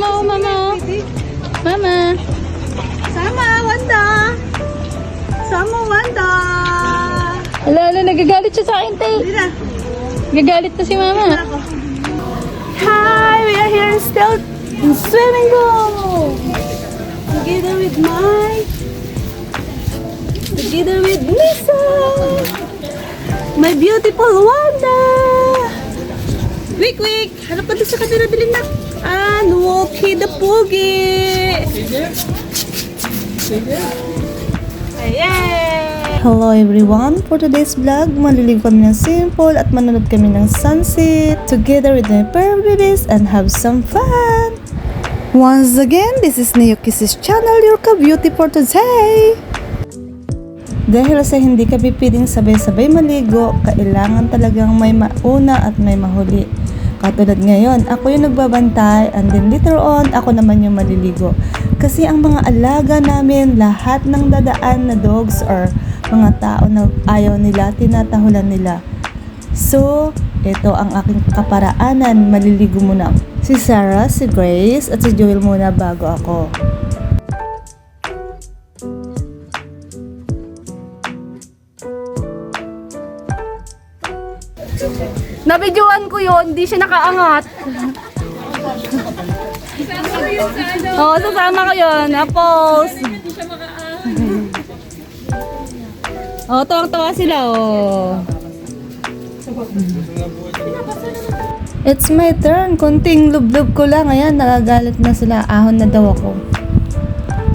Mama, oh, mama, oh. Mama. Sama, Wanda! Sama, Wanda! Ala, nagagalit siya sa akin, tay. Hindi na. Nagagalit na si mama. Hi! We are here still in swimming pool! Together with Lisa! My beautiful Wanda! Quick, quick! Hanap ka doon sa kanila bilin na. Wookie the Poogie! Ayan! Hello everyone! For today's vlog, maliligo kami ng simple at manonood kami ng sunset together with my fur babies and have some fun! Once again, this is Neo Kisses channel, your ka-beauty for today! Dahil sa hindi kami pwedeng sabay-sabay maligo, kailangan talagang may mauna at may mahuli. Katulad ngayon, ako yung nagbabantay and then later on, ako naman yung maliligo. Kasi ang mga alaga namin, lahat ng dadaan na dogs or mga tao na ayaw nila, tinatahulan nila. So, ito ang aking kaparaanan, maliligo muna si Sarah, si Grace, at si Joel muna bago ako. Nabidyoan ko yun, hindi siya nakaangat. Oo, sasama ko yun. Na-post. Oo, tawang-tawa sila, oh. It's my turn. Kunting lub-lub ko lang. Ayan, nagagalit na sila. Ahon na daw ako.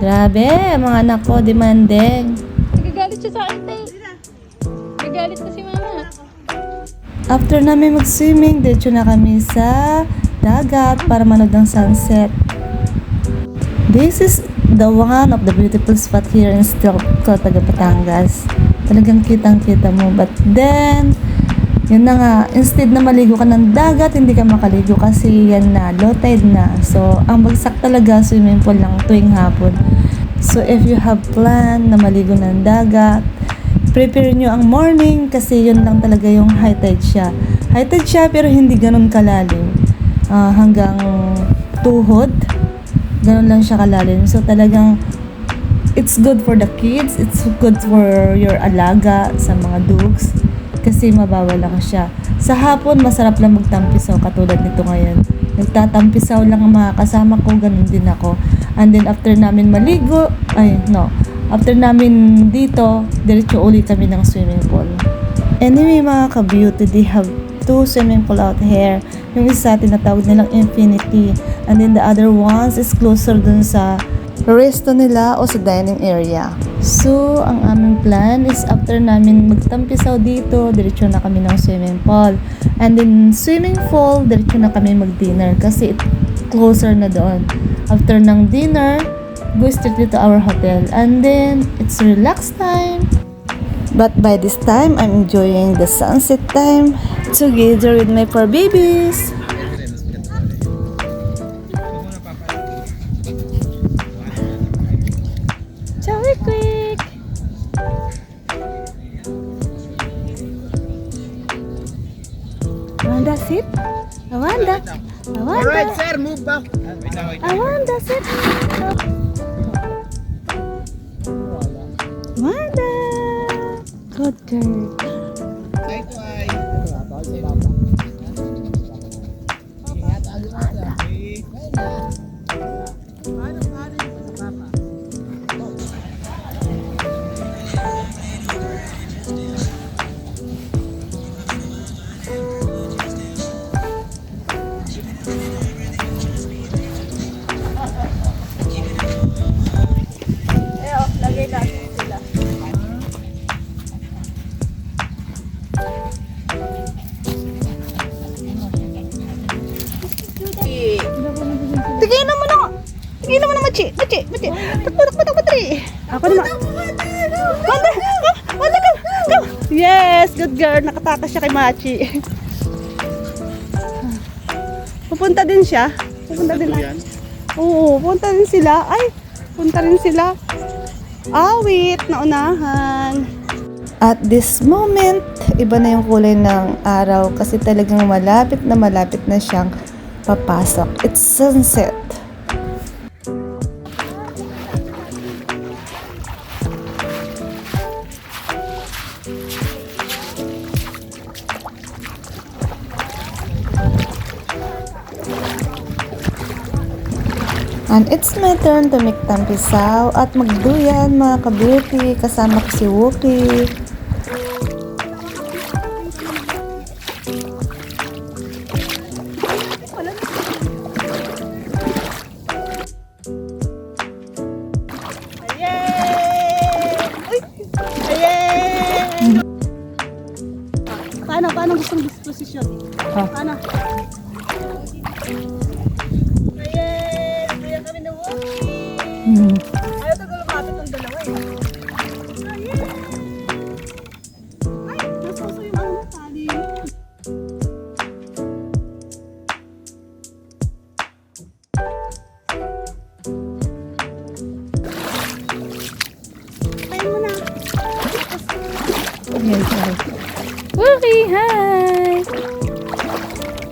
Grabe, mga anak ko, demanding. Nagagalit siya sa akin, tay. Nagagalit na si mama. After namin mag-swimming, diretso na kami sa dagat para manood ng sunset. This is the one of the beautiful spot here in Stilco, taga Batangas. Talagang kitang-kita mo. But then, yun na nga, instead na maligo ka ng dagat, hindi ka makaligo kasi yan na, low tide na. So, ang bagsak talaga, swimming pool lang tuwing hapon. So, if you have plan na maligo ng dagat, prepare nyo ang morning kasi yun lang talaga yung high tide siya. High tide siya pero hindi ganun kalalim. Hanggang tuhod. Ganun lang siya kalalim. So talagang it's good for the kids. It's good for your alaga sa mga dogs. Kasi mabawal lang siya. Sa hapon masarap lang magtampisaw katulad nito ngayon. Nagtatampisaw lang ang mga kasama ko. Ganun din ako. And then after namin maligo, after namin dito, diretso ulit kami ng swimming pool. Anyway mga ka-beauty, they have two swimming pool out here. Yung isa tinatawag nilang Infinity. And then the other ones is closer dun sa resto nila o sa dining area. So, ang aming plan is after namin magtampisaw dito, diretso na kami ng swimming pool. And then swimming pool, diretso na kami mag-dinner kasi closer na doon. After ng dinner, go straight to our hotel and then it's relax time. But by this time, I'm enjoying the sunset time together with my four babies. Chowy quick! Wanda, sit. Wanda. Alright, sir, move back. Wanda, sit. Wanda! Good girl. Eye to eye. Tigilan mo na! Tigilan mo na, Machi! Machi! Takbo, Tri! Ako naman! Wanda! Wanda, go! Yes! Good girl! Nakatakas siya kay Machi. Pupunta din siya. Pupunta din. Oo, pupunta din sila. Ay! Punta rin sila. Awit! Naunahan. At this moment, iba na yung kulay ng araw kasi talagang malapit na siyang papasok. It's sunset. And it's my turn to make tampisaw at magduyan mga ka-beauty kasama ko si Wookie. Paano gusto mong disposition? Paano? Ayan! Kaya kami na walking! Ayaw tagal lumapit ng dalawa eh. Ayan! Ay! Nasuso yung ano tali. Kain mo na. Okay, hi!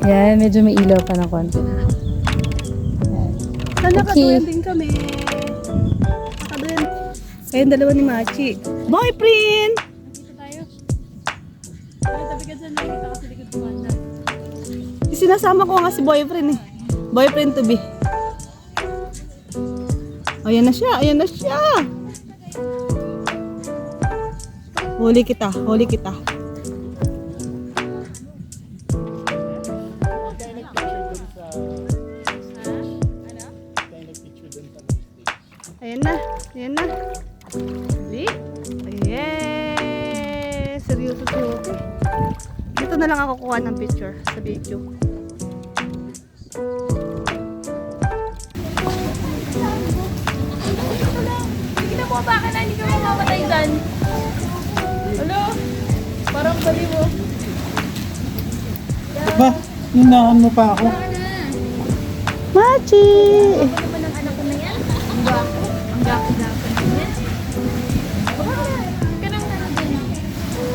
Yan, medyo may ilaw pa ng konti. Sana Okay. katuyan din kami. Katuyan. Kayong dalawa ni Machi. Boyfriend! Dito tayo. Ay, tabi ka dyan, nakikita ko sa likod ko banda. Sinasama ko nga si boyfriend eh. Boyfriend to be. Ayan na siya, ayan na siya. Huli kita, huli kita. Ayan na, ayan na. Huli. Ayan. Seryoso si Hope. Dito na lang ako kuha ng picture sa video. Tignan mo, baka na hindi ka mamamatay dyan. Hello? Parang bali mo. Ba, hinaan mo pa ako. Machi! Ano naman ang anak ko na yan? Ang gwapo. Ang gwapo-gwapo niya. Baka ka nang dyan.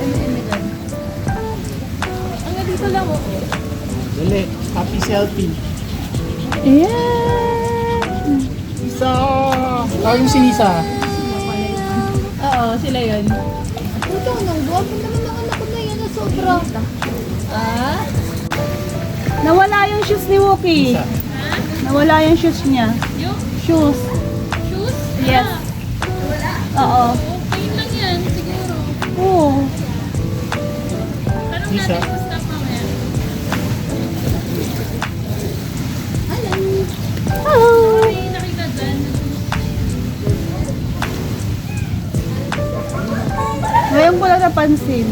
Eme dyan. Hanggang dito lang oh. Dali, happy selfie. Ayan! Isa! Yung sinisa. Oo, sila yun. Ito, nang gwapo naman ang anak ko na yan na sobra. Ah? Nawala yung shoes ni Wookie. Nawala yung shoes niya. Yung Shoes. shoes? Yes. Wala. Oo. Okay lang yan, siguro. Oo. Tanong Isa. natin sa staff mamaya. Hello! May nakita dyan. Ngayon ko lang napansin.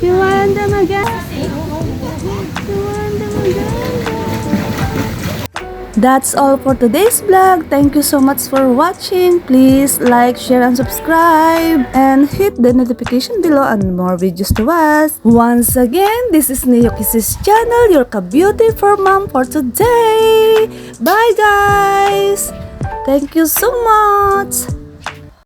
Chiwanda maganda. Chiwanda maganda. That's all for today's vlog. Thank you so much for watching. Please like, share, and subscribe. And hit the notification below and more videos to watch. Once again, this is Neo Kisses channel, your ka-beauty for mom for today. Bye guys! Thank you so much!